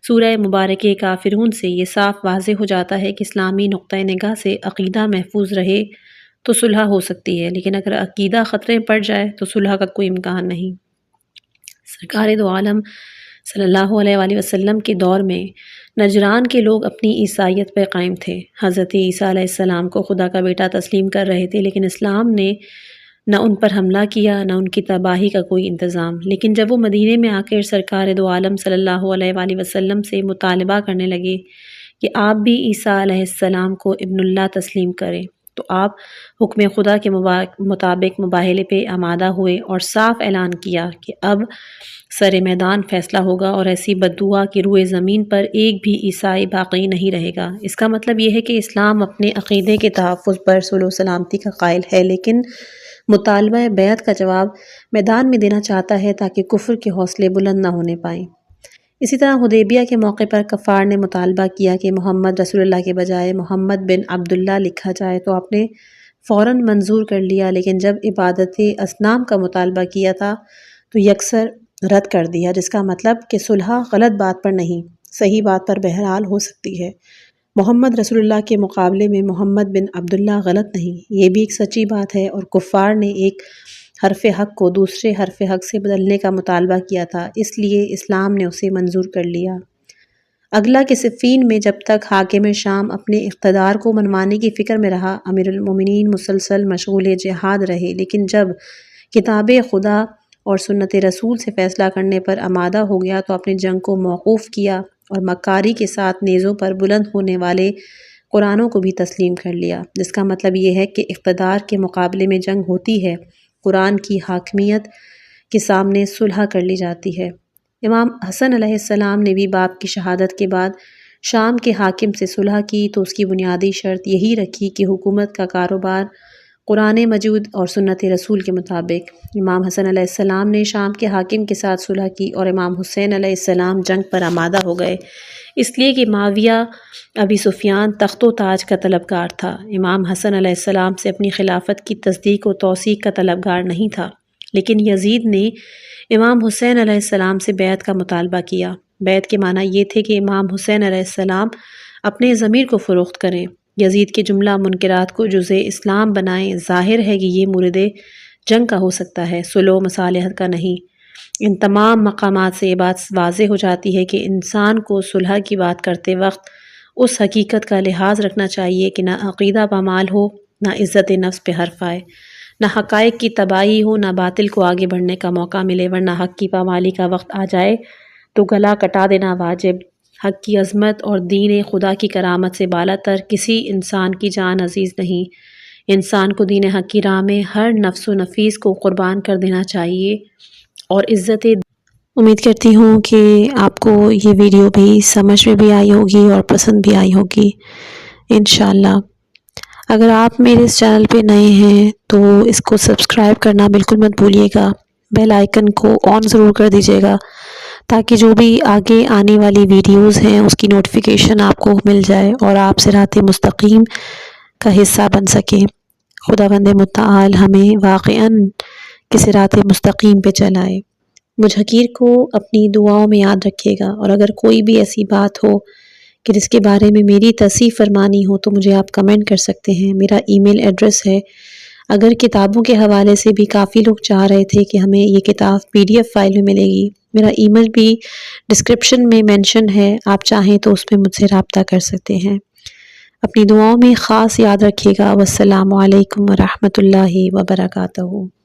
سورہ مبارکہ کافرون سے یہ صاف واضح ہو جاتا ہے کہ اسلامی نقطہ نگاہ سے عقیدہ محفوظ رہے تو صلح ہو سکتی ہے، لیکن اگر عقیدہ خطرے میں پڑ جائے تو صلح کا کوئی امکان نہیں۔ سرکار دو عالم صلی اللہ علیہ وآلہ وسلم کے دور میں نجران کے لوگ اپنی عیسائیت پر قائم تھے۔ حضرت عیسیٰ علیہ السلام کو خدا کا بیٹا تسلیم کر رہے تھے، لیکن اسلام نے نہ ان پر حملہ کیا نہ ان کی تباہی کا کوئی انتظام۔ لیکن جب وہ مدینے میں آ کر سرکار دو عالم صلی اللہ علیہ وآلہ وسلم سے مطالبہ کرنے لگے کہ آپ بھی عیسیٰ علیہ السلام کو ابن اللہ تسلیم کریں، تو آپ حکم خدا کے مطابق مباہلے پہ آمادہ ہوئے اور صاف اعلان کیا کہ اب سر میدان فیصلہ ہوگا اور ایسی بددعا کہ روئے زمین پر ایک بھی عیسائی باقی نہیں رہے گا۔ اس کا مطلب یہ ہے کہ اسلام اپنے عقیدے کے تحفظ پر صلح و سلامتی کا قائل ہے، لیکن مطالبہ بیعت کا جواب میدان میں دینا چاہتا ہے تاکہ کفر کے حوصلے بلند نہ ہونے پائیں۔ اسی طرح حدیبیہ کے موقع پر کفار نے مطالبہ کیا کہ محمد رسول اللہ کے بجائے محمد بن عبداللہ لکھا جائے، تو آپ نے فوراً منظور کر لیا، لیکن جب عبادت اصنام کا مطالبہ کیا تھا تو یکسر رد کر دیا، جس کا مطلب کہ صلح غلط بات پر نہیں، صحیح بات پر بہرحال ہو سکتی ہے۔ محمد رسول اللہ کے مقابلے میں محمد بن عبداللہ غلط نہیں، یہ بھی ایک سچی بات ہے، اور کفار نے ایک حرف حق کو دوسرے حرف حق سے بدلنے کا مطالبہ کیا تھا، اس لیے اسلام نے اسے منظور کر لیا۔ اگلا کہ صفین میں جب تک حاکم شام اپنے اقتدار کو منوانے کی فکر میں رہا، امیر المومنین مسلسل مشغول جہاد رہے، لیکن جب کتاب خدا اور سنت رسول سے فیصلہ کرنے پر آمادہ ہو گیا تو اپنے جنگ کو موقوف کیا اور مکاری کے ساتھ نیزوں پر بلند ہونے والے قرآنوں کو بھی تسلیم کر لیا، جس کا مطلب یہ ہے کہ اقتدار کے مقابلے میں جنگ ہوتی ہے، قرآن کی حاکمیت کے سامنے صلح کر لی جاتی ہے۔ امام حسن علیہ السلام نے بھی باپ کی شہادت کے بعد شام کے حاکم سے صلح کی، تو اس کی بنیادی شرط یہی رکھی کہ حکومت کا کاروبار قرآن مجید اور سنت رسول کے مطابق۔ امام حسن علیہ السلام نے شام کے حاکم کے ساتھ صلح کی اور امام حسین علیہ السلام جنگ پر آمادہ ہو گئے، اس لیے کہ معاویہ ابی سفیان تخت و تاج کا طلبگار تھا، امام حسن علیہ السلام سے اپنی خلافت کی تصدیق و توثیق کا طلبگار نہیں تھا۔ لیکن یزید نے امام حسین علیہ السلام سے بیعت کا مطالبہ کیا۔ بیعت کے معنی یہ تھے کہ امام حسین علیہ السلام اپنے ضمیر کو فروخت کریں، یزید کے جملہ منکرات کو جزء اسلام بنائیں۔ ظاہر ہے کہ یہ مورد جنگ کا ہو سکتا ہے، صلح و مصالحت کا نہیں۔ ان تمام مقامات سے یہ بات واضح ہو جاتی ہے کہ انسان کو صلح کی بات کرتے وقت اس حقیقت کا لحاظ رکھنا چاہیے کہ نہ عقیدہ پامال ہو، نہ عزت نفس پہ حرف آئے، نہ حقائق کی تباہی ہو، نہ باطل کو آگے بڑھنے کا موقع ملے، ورنہ حق کی پامالی کا وقت آ جائے تو گلا کٹا دینا واجب۔ حق کی عظمت اور دین خدا کی کرامت سے بالا تر کسی انسان کی جان عزیز نہیں۔ انسان کو دین حق کی راہ میں ہر نفس و نفیس کو قربان کر دینا چاہیے اور عزت۔ امید کرتی ہوں کہ آپ کو یہ ویڈیو بھی سمجھ میں بھی آئی ہوگی اور پسند بھی آئی ہوگی انشاءاللہ۔ اگر آپ میرے اس چینل پہ نئے ہیں تو اس کو سبسکرائب کرنا بالکل مت بھولیے گا، بیل آئیکن کو آن ضرور کر دیجیے گا تاکہ جو بھی آگے آنے والی ویڈیوز ہیں اس کی نوٹیفیکیشن آپ کو مل جائے اور آپ صراط مستقیم کا حصہ بن سکیں۔ خداوند متعال ہمیں واقعاً صراط مستقیم پہ چلائے۔ مجھ حقیر کو اپنی دعاؤں میں یاد رکھیے گا، اور اگر کوئی بھی ایسی بات ہو کہ جس کے بارے میں میری تصحیح فرمانی ہو تو مجھے آپ کمنٹ کر سکتے ہیں۔ میرا ای میل ایڈریس ہے۔ اگر کتابوں کے حوالے سے بھی کافی لوگ چاہ رہے تھے کہ ہمیں یہ کتاب PDF فائل میں ملے گی، میرا ای میل بھی ڈسکرپشن میں مینشن ہے، آپ چاہیں تو اس میں مجھ سے رابطہ کر سکتے ہیں۔ اپنی دعاؤں میں خاص یاد رکھیے گا۔ والسلام علیکم ورحمۃ اللہ وبرکاتہ۔